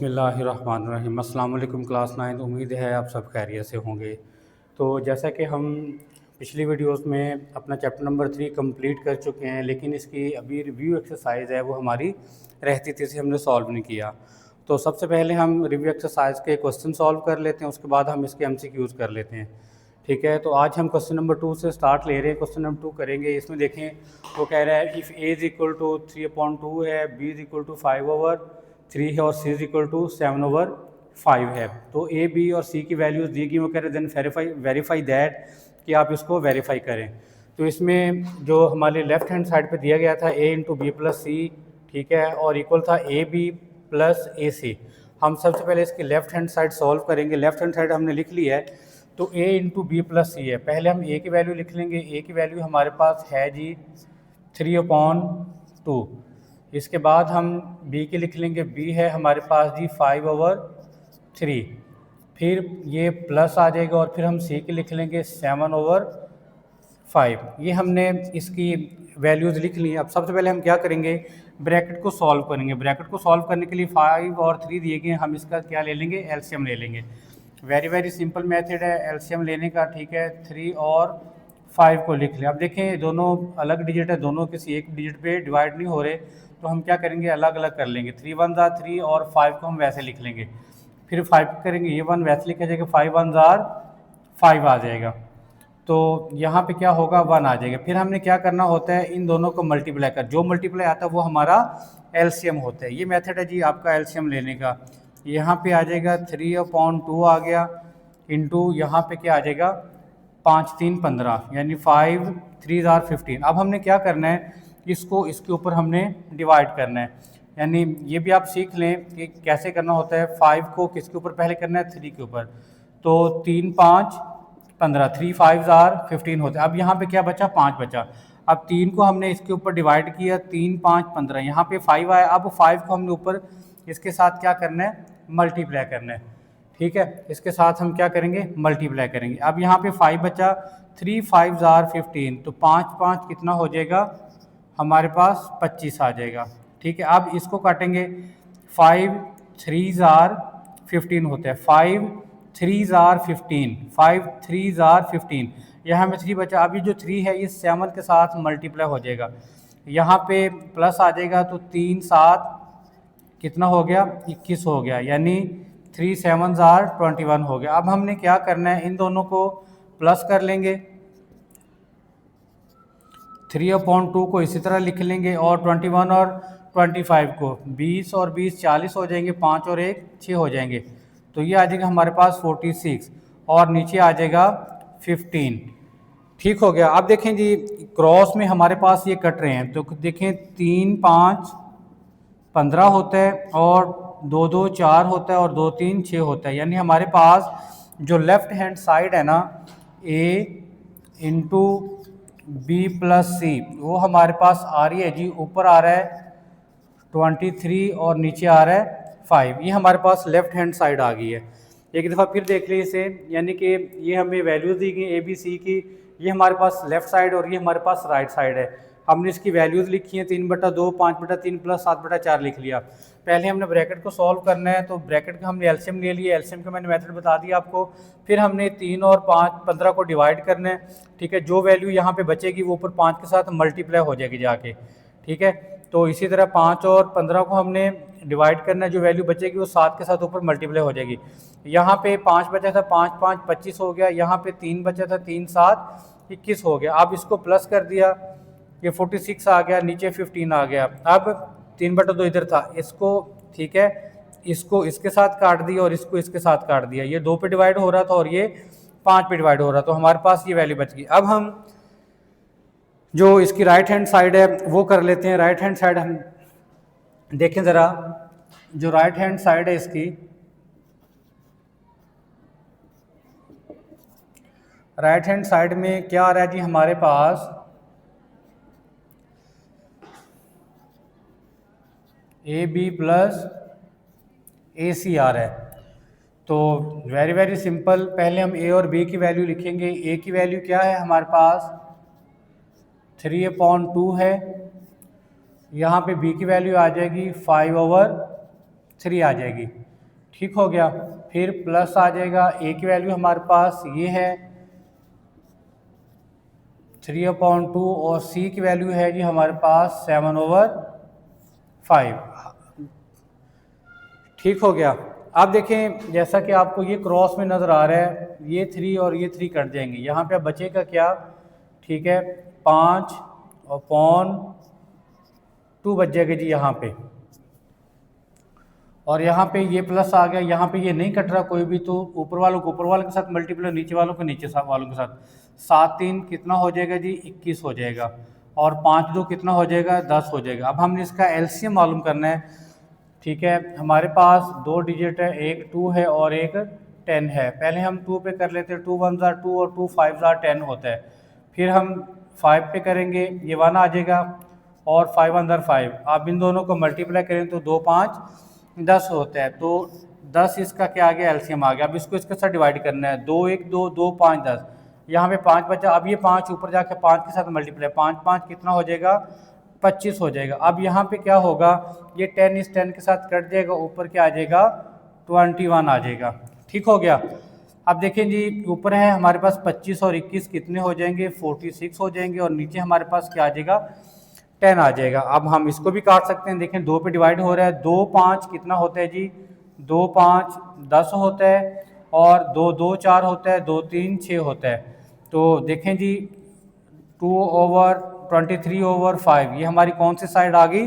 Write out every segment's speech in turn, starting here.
बिस्मिल्लाहिर्रहमानिर्रहीम। अस्सलाम वालेकुम क्लास 9। उम्मीद है आप सब खैरियत से होंगे। तो जैसा कि हम पिछली वीडियोस में अपना चैप्टर नंबर 3 कंप्लीट कर चुके हैं, लेकिन इसकी अभी रिव्यू एक्सरसाइज है वो हमारी रहती थी, इसे हमने सॉल्व नहीं किया। तो सबसे पहले हम रिव्यू एक्सरसाइज के क्वेश्चन सॉल्व कर लेते हैं, उसके बाद हम इसके MCQs कर लेते हैं। ठीक है, तो आज हम क्वेश्चन नंबर 2 से स्टार्ट ले रहे हैं। क्वेश्चन नंबर 2 करेंगे। इसमें देखें वो कह रहा है if A is equal to 3/2 है, बी इज़ इक्वल टू 5/3 है और सी इज़ इक्वल टू 7/5 है। तो ए, बी और सी की वैल्यूज़ दी गई। वो कह रहे देन वेरीफाई दैट, कि आप इसको वेरीफाई करें। तो इसमें जो हमारे लेफ़्ट हैंड साइड पे दिया गया था a इंटू बी प्लस सी, ठीक है, और इक्वल था ए बी प्लस ए सी। हम सबसे पहले इसकी लेफ़्ट हैंड साइड सॉल्व करेंगे। लेफ़्ट हैंड साइड हमने लिख ली है, तो a इंटू बी प्लस सी है। पहले हम a की वैल्यू लिख लेंगे। a की वैल्यू हमारे पास है जी 3/2। इसके बाद हम b की लिख लेंगे। b है हमारे पास जी 5/3। फिर ये प्लस आ जाएगा और फिर हम c की लिख लेंगे 7/5। ये हमने इसकी वैल्यूज़ लिख ली। अब सबसे पहले हम क्या करेंगे, ब्रैकेट को सॉल्व करेंगे। ब्रैकेट को सॉल्व करने के लिए 5 और 3 दिए गए, हम इसका क्या ले लेंगे, एलसीएम ले लेंगे। वेरी सिंपल मेथड है एलसीएम लेने का। ठीक है, 3 और 5 को लिख लें। अब देखें दोनों अलग डिजिट है, दोनों किसी एक डिजिट पे डिवाइड नहीं हो रहे, तो हम क्या करेंगे, अलग अलग कर लेंगे। 3 1 ज़ार 3 और 5 को हम वैसे लिख लेंगे। फिर 5 करेंगे, ये 1 वैसे लिखा जाएगा, 5 1 ज़ार 5 आ जाएगा। तो यहाँ पे क्या होगा, 1 आ जाएगा। फिर हमने क्या करना होता है, इन दोनों को मल्टीप्लाई कर, जो मल्टीप्लाई आता है वो हमारा एलसीएम होता है। ये मेथड है जी आपका एलसीएम लेने का। यहाँ पे आ जाएगा 3/2 आ गया, इंटू यहाँ पे क्या आ जाएगा 5 3 15, यानी 5 3 ज़ार 15। अब हमने क्या करना है, इसको इसके ऊपर हमने डिवाइड करना है। यानी ये भी आप सीख लें कि कैसे करना होता है। 5 को किसके ऊपर पहले करना है, 3 के ऊपर। तो 3 5 15, 3 5 ज़ार 15 होता है। अब यहाँ पे क्या बचा, 5 बचा। अब 3 को हमने इसके ऊपर डिवाइड किया, 3 5 15, यहाँ पे 5 आया। अब 5 को हमने ऊपर इसके साथ क्या करना है, मल्टीप्लाई करना है। ठीक है, इसके साथ हम क्या करेंगे, मल्टीप्लाई करेंगे। अब यहाँ पे 5 बचा, 3 5 ज़ार 15, तो 5 5 कितना हो जाएगा हमारे पास, 25 आ जाएगा। ठीक है, अब इसको काटेंगे। 5 3 ज़ार 15 होता है, 5 3 ज़ार 15, 5 3 ज़ार 15, यहाँ में 3 बचा। अभी जो 3 है इस 7 के साथ मल्टीप्लाई हो जाएगा, यहाँ पे प्लस आ जाएगा, तो 3 7 कितना हो गया, 21 हो गया, यानी 3 7 ज़ार 21 हो गया। अब हमने क्या करना है, इन दोनों को प्लस कर लेंगे। 3/2 को इसी तरह लिख लेंगे, और 21 और 25 को 20 और 20 40 हो जाएंगे, 5 और 1 6 हो जाएंगे। तो ये आ जाएगा हमारे पास 46, और नीचे आ जाएगा 15। ठीक हो गया। अब देखें जी, क्रॉस में हमारे पास ये कट रहे हैं, तो देखें 3 5 15 होता है, और 2 2 4 होता है, और 2 3 6 होता है। यानी हमारे पास जो लेफ्ट हैंड साइड है ना, a इंटू बी प्लस सी, वो हमारे पास आ रही है जी, ऊपर आ रहा है 23 और नीचे आ रहा है 5। ये हमारे पास लेफ्ट हैंड साइड आ गई है। एक दफ़ा फिर देख लीजिए इसे, यानी कि ये हमें वैल्यूज़ दी गई ए बी सी की, ये हमारे पास लेफ्ट साइड और ये हमारे पास राइट साइड है। हमने इसकी वैल्यूज़ लिखी हैं, 3/2 5/3 प्लस 7/4 लिख लिया। पहले हमने ब्रैकेट को सॉल्व करना है, तो ब्रैकेट का हमने एलसीएम ले लिया। एलसीएम का मैंने मेथड बता दिया आपको। फिर हमने 3 और 5 15 को डिवाइड करना है। ठीक है, जो वैल्यू यहाँ पे बचेगी वो ऊपर 5 के साथ मल्टीप्लाई हो जाएगी जाके। ठीक है, तो इसी तरह 5 और 15 को हमने डिवाइड करना है, जो वैल्यू बचेगी वो 7 के साथ ऊपर मल्टीप्लाई हो जाएगी। यहाँ पे 5 बचा था, 5 5 25 हो गया। यहाँ पे 3 बचा था, 3 7 21 हो गया। अब इसको प्लस कर दिया, ये 46 आ गया, नीचे 15 आ गया। अब 3/2 इधर था, इसको ठीक है, इसको इसके साथ काट दिया और इसको इसके साथ काट दिया। ये 2 पे डिवाइड हो रहा था और ये 5 पे डिवाइड हो रहा था, तो हमारे पास ये वैल्यू बच गई। अब हम जो इसकी राइट हैंड साइड है वो कर लेते हैं। राइट हैंड साइड हम देखें ज़रा, जो राइट हैंड साइड है इसकी, राइट हैंड साइड में क्या आ रहा है जी हमारे पास, ए बी प्लस ए सी आ रहा है। तो वेरी सिंपल, पहले हम ए और बी की वैल्यू लिखेंगे। ए की वैल्यू क्या है हमारे पास, 3/2 है। यहाँ पे बी की वैल्यू आ जाएगी 5/3 आ जाएगी। ठीक हो गया। फिर प्लस आ जाएगा, ए की वैल्यू हमारे पास ये है 3/2 और सी की वैल्यू है जी हमारे पास 7/5। ठीक हो गया। अब देखें जैसा कि आपको ये क्रॉस में नज़र आ रहा है, ये 3 और ये 3 कट जाएंगे, यहाँ पे अब बचेगा क्या, ठीक है 5/2 बच जाएगा जी यहाँ पे, और यहाँ पे ये प्लस आ गया, यहाँ पे ये नहीं कट रहा कोई भी, तो ऊपर वालों को ऊपर वालों के साथ मल्टीप्लाई, नीचे वालों को नीचे वालों के साथ। 7×3 कितना हो जाएगा जी 21 हो जाएगा, और 5×2 कितना हो जाएगा 10 हो जाएगा। अब हमने इसका एलसीएम मालूम करना है, ठीक है। हमारे पास 2 डिजिट है, एक 2 है और एक 10 है। पहले हम 2 पे कर लेते हैं, 2 1 ज़ा 2 और 2 5 ज़ा 10 होता है। फिर हम 5 पे करेंगे, ये 1 आ जाएगा और 5 1 ज़ा 5। आप इन दोनों को मल्टीप्लाई करें तो 2 5 10 होता है, तो 10 इसका क्या आ गया एलसीएम आ गया। अब इसको इसके साथ डिवाइड करना है, 2 1 2 2 5 10, यहाँ पे 5 बचा। अब ये 5 ऊपर जाके 5 के साथ मल्टीप्लाई, 5 5 कितना हो जाएगा 25 हो जाएगा। अब यहाँ पे क्या होगा, ये 10 इस 10 के साथ कट जाएगा, ऊपर क्या आ जाएगा 21 आ जाएगा। ठीक हो गया। अब देखें जी ऊपर है हमारे पास 25 और 21 कितने हो जाएंगे 46 हो जाएंगे, और नीचे हमारे पास क्या आ जाएगा 10 आ जाएगा। अब हम इसको भी काट सकते हैं, देखें 2 पे डिवाइड हो रहा है, 2 5 कितना होता है जी 2 5 10 होता है, और 2 2 4 होता है, 2 3 6 होता है। तो देखें जी 2/23/5 ये हमारी कौन सी साइड आ गई,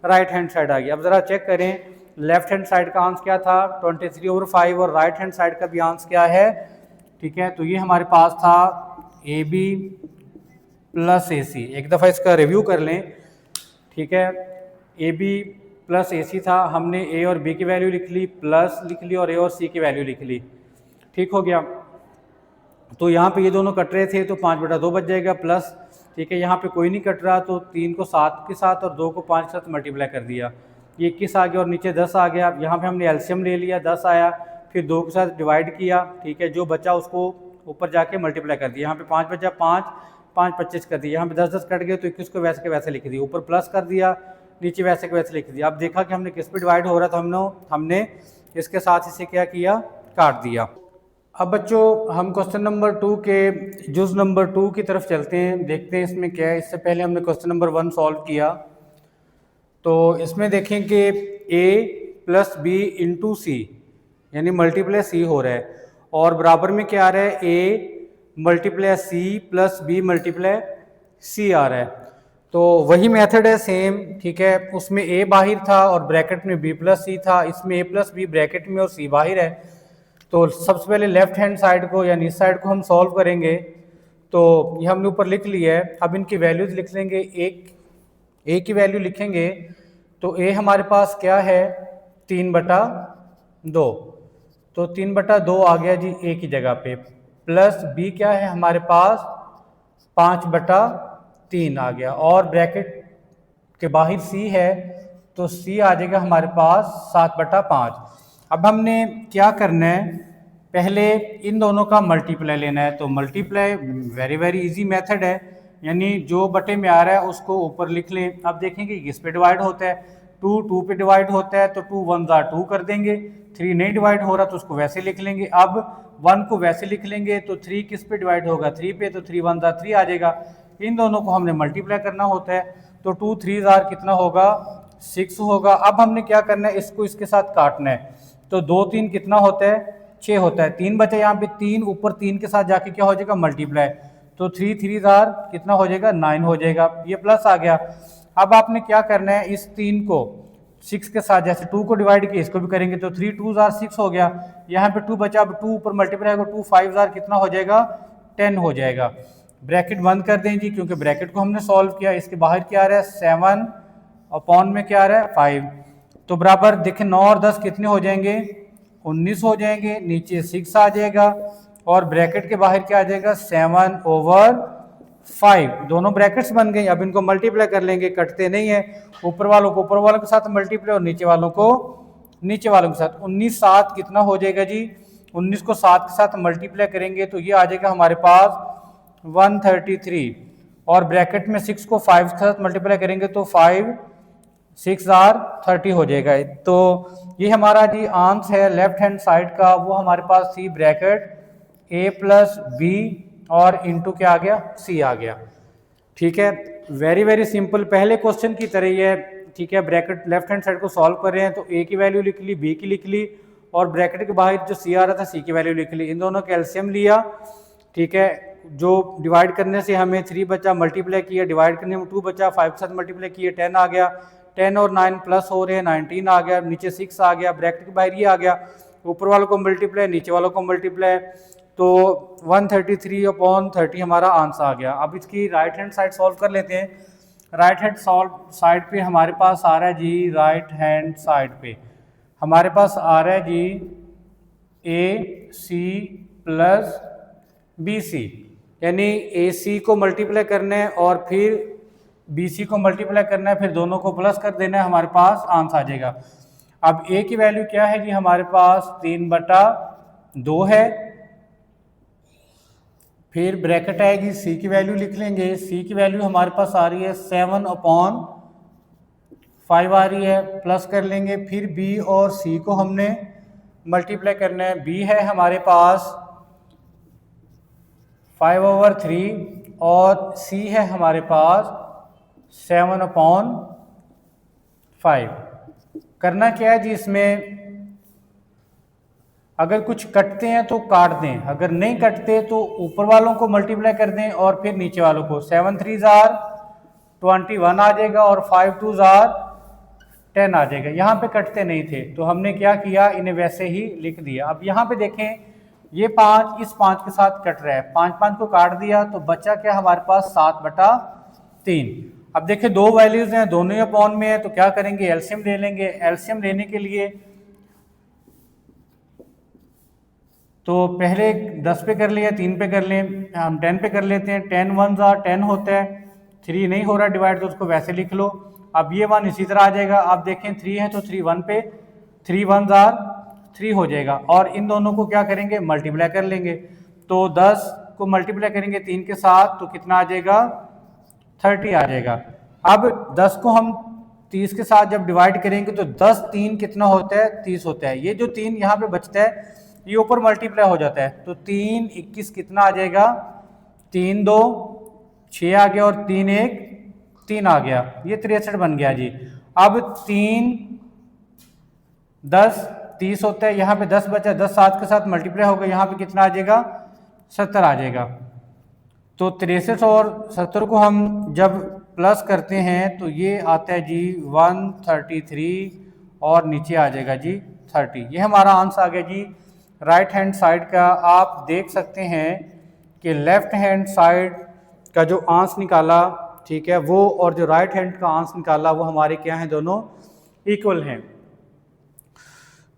राइट हैंड साइड आ गई। अब ज़रा चेक करें लेफ्ट हैंड साइड का आंसर क्या था 23/5, और राइट हैंड साइड का भी आंसर क्या है, ठीक है। तो ये हमारे पास था AB प्लस AC। एक दफ़ा इसका रिव्यू कर लें, ठीक है। AB प्लस AC था, हमने A और B की वैल्यू लिख ली, प्लस लिख ली, और A और C की वैल्यू लिख ली। ठीक हो गया। तो यहाँ पे ये दोनों कट रहे थे तो 5/2 बच जाएगा प्लस, ठीक है। यहाँ पे कोई नहीं कट रहा तो 3 को 7 के साथ और 2 को 5 के साथ मल्टीप्लाई कर दिया, ये 21 आ गया और नीचे 10 आ गया। यहाँ पे हमने एलसीएम ले लिया, 10 आया, फिर 2 के साथ डिवाइड किया, ठीक है। जो बचा उसको ऊपर जाके मल्टीप्लाई कर दिया, यहाँ पे 5 बचा, 5 5 25 कर दिया, यहाँ पे 10 10 कट गए तो 21 को वैसे के वैसे लिख दिया, ऊपर प्लस कर दिया, नीचे वैसे के वैसे लिख दिया। अब देखा कि हमने किस पे डिवाइड हो रहा था, हमने इसके साथ इसे क्या किया, काट दिया। अब बच्चों हम क्वेश्चन नंबर 2 के जुज नंबर 2 की तरफ चलते हैं, देखते हैं इसमें क्या है। इससे पहले हमने क्वेश्चन नंबर 1 सॉल्व किया, तो इसमें देखें कि A प्लस बी इंटू सी यानी मल्टीप्लाई C हो रहा है, और बराबर में क्या आ रहा है A multiply C plus B multiply C आ रहा है। तो वही मेथड है सेम, ठीक है। उसमें A बाहर था और ब्रैकेट में B प्लस C था, इसमें A प्लस B ब्रैकेट में और C बाहर है। तो सबसे पहले लेफ्ट हैंड साइड को यानी इस साइड को हम सॉल्व करेंगे, तो ये हमने ऊपर लिख लिया है। अब इनकी वैल्यूज लिख लेंगे, ए की वैल्यू लिखेंगे तो ए हमारे पास क्या है 3/2, तो 3/2 आ गया जी ए की जगह पे, प्लस बी क्या है हमारे पास 5/3 आ गया, और ब्रैकेट के बाहर सी है तो सी आ जाएगा हमारे पास 7/5। अब हमने क्या करना है, पहले इन दोनों का मल्टीप्लाई लेना है। तो मल्टीप्लाई वेरी इजी मेथड है, यानी जो बटे में आ रहा है उसको ऊपर लिख लें। अब देखेंगे किस पे डिवाइड होता है, 2 2 पे डिवाइड होता है तो 2 1 ज़ा 2 कर देंगे, 3 नहीं डिवाइड हो रहा तो उसको वैसे लिख लेंगे। अब 1 को वैसे लिख लेंगे तो 3 किस पे डिवाइड होगा 3 पे, तो 3 1 ज़ा 3 आ जाएगा। इन दोनों को हमने मल्टीप्लाई करना होता है, तो 2 3 ज़ा कितना होगा 6 होगा। अब हमने क्या करना है, इसको इसके साथ काटना है, तो 2 3 कितना होता है 6 होता है, 3 बचे यहाँ पे, 3 ऊपर 3 के साथ जाके क्या हो जाएगा मल्टीप्लाई, तो 3 3 ज़ार कितना हो जाएगा 9 हो जाएगा, ये प्लस आ गया। अब आपने क्या करना है, इस 3 को 6 के साथ जैसे 2 को डिवाइड किया इसको भी करेंगे, तो 3 2 ज़ार 6 हो गया, यहाँ पे 2 बचा, अब 2 ऊपर मल्टीप्लाई होगा, 2 5 ज़ार कितना हो जाएगा 10 हो जाएगा। ब्रैकेट बंद कर दें जी, क्योंकि ब्रैकेट को हमने सॉल्व किया। इसके बाहर क्या आ रहा है 7 अपॉन में क्या आ रहा है 5, तो बराबर देखें 9 और 10 कितने हो जाएंगे 19 हो जाएंगे, नीचे 6 आ जाएगा, और ब्रैकेट के बाहर क्या आ जाएगा 7/5, दोनों ब्रैकेट्स बन गई। अब इनको मल्टीप्लाई कर लेंगे, कटते नहीं है, ऊपर वालों को ऊपर वालों के साथ मल्टीप्लाई और नीचे वालों को नीचे वालों के साथ। 19 7 कितना हो जाएगा जी, 19 को 7 के साथ मल्टीप्लाई करेंगे तो ये आ जाएगा हमारे पास 133, और ब्रैकेट में 6 को 5 के साथ मल्टीप्लाई करेंगे तो 5 6 आर 30 हो जाएगा। तो ये हमारा जी आंसर है लेफ्ट हैंड साइड का, वो हमारे पास थी ब्रैकेट a प्लस बी और इंटू क्या आ गया, c आ गया। ठीक है, वेरी वेरी सिंपल, पहले क्वेश्चन की तरह ही है। ठीक है, ब्रैकेट लेफ्ट हैंड साइड को सॉल्व कर रहे हैं तो a की वैल्यू लिख ली, b की लिख ली, और ब्रैकेट के बाहर जो c आ रहा था c की वैल्यू लिख ली, इन दोनों का एलसीएम लिया। ठीक है, जो डिवाइड करने से हमें 3 बचा, मल्टीप्लाई किया, डिवाइड करने में 2 बचा, 5 के साथ मल्टीप्लाई किए 10 आ गया, 10 और 9 प्लस हो रहे हैं 19 आ गया, नीचे 6 आ गया, ब्रैकेट के बाहर ये आ गया, ऊपर वालों को मल्टीप्लाई, नीचे वालों को मल्टीप्लाई, तो 133/30 हमारा आंसर आ गया। अब इसकी राइट हैंड साइड सॉल्व कर लेते हैं। राइट हैंड साइड पे हमारे पास आ रहा है जी, राइट हैंड साइड पे हमारे पास आ रहा है जी AC प्लस BC, यानी AC को मल्टीप्लाई करना है और फिर BC को मल्टीप्लाई करना है, फिर दोनों को प्लस कर देना है, हमारे पास आंसर आ जाएगा। अब A की वैल्यू क्या है जी, हमारे पास 3/2 है, फिर ब्रैकेट आएगी, C की वैल्यू लिख लेंगे, C की वैल्यू हमारे पास आ रही है 7/5 आ रही है, प्लस कर लेंगे, फिर B और C को हमने मल्टीप्लाई करना है। B है हमारे पास 5/3 और C है हमारे पास 7/5। करना क्या है जी, इसमें अगर कुछ कटते हैं तो काट दें, अगर नहीं कटते तो ऊपर वालों को मल्टीप्लाई कर दें और फिर नीचे वालों को। 7 3 21 आ जाएगा और 5 2 10 आ जाएगा। यहाँ पे कटते नहीं थे तो हमने क्या किया, इन्हें वैसे ही लिख दिया। अब यहाँ पे देखें, ये 5 इस 5 के साथ कट रहा है, 5 5 को काट दिया तो बचा क्या हमारे पास 7/3। अब देखें दो वैल्यूज हैं, दोनों ही अपॉन में है, तो क्या करेंगे, एलसीएम ले लेंगे। एलसीएम लेने के लिए तो पहले 10 पे कर लिया, 3 पे कर लें, हम 10 पे कर लेते हैं। 10 1 10 होता है, 3 नहीं हो रहा डिवाइड तो उसको वैसे लिख लो। अब ये 1 इसी तरह आ जाएगा। अब देखें 3 है तो 3 1 पे, 3 1 3 हो जाएगा, और इन दोनों को क्या करेंगे, मल्टीप्लाई कर लेंगे। तो 10 को मल्टीप्लाई करेंगे 3 के साथ तो कितना आ जाएगा, 30 आ जाएगा। अब 10 को हम 30 के साथ जब डिवाइड करेंगे तो 10 3 कितना होता है, 30 होता है। ये जो 3 यहाँ पे बचता है ये ऊपर मल्टीप्लाई हो जाता है, तो 3 21 कितना आ जाएगा, 3 2 6 आ गया और 3 1 3 आ गया, ये 63 बन गया जी। अब 3 10 30 होता है, यहाँ पे 10 बचा, 10 7 के साथ मल्टीप्लाई होगा, यहाँ पे कितना आ जाएगा, 70 आ जाएगा। तो 63 और 70 को हम जब प्लस करते हैं तो ये आता है जी 133 और नीचे आ जाएगा जी 30। ये हमारा आंसर आ गया जी राइट हैंड साइड का। आप देख सकते हैं कि लेफ्ट हैंड साइड का जो आंसर निकाला, ठीक है, वो और जो राइट हैंड का आंसर निकाला वो हमारे क्या हैं, दोनों इक्वल हैं।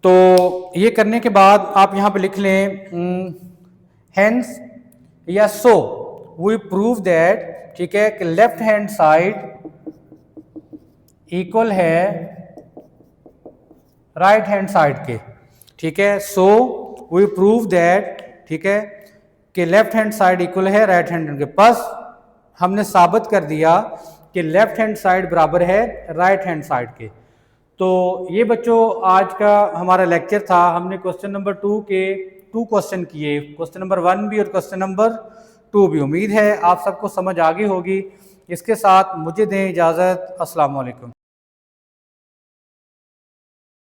तो ये करने के बाद आप यहाँ पे लिख लें हेंस या सो वी प्रूव दैट, ठीक है, कि लेफ्ट हैंड साइड इक्वल है राइट हैंड साइड के। ठीक है, सो वी प्रूव दैट, ठीक है, कि लेफ्ट हैंड साइड इक्वल है राइट हैंड के। बस हमने साबित कर दिया कि लेफ्ट हैंड साइड बराबर है राइट हैंड साइड के। तो ये बच्चों आज का हमारा लेक्चर था। हमने क्वेश्चन नंबर 2 के 2 क्वेश्चन किए, क्वेश्चन नंबर 1 भी और क्वेश्चन नंबर 2 भी। उम्मीद है आप सबको समझ आ गई होगी। इसके साथ मुझे दें इजाज़त। अस्सलाम वालेकुम।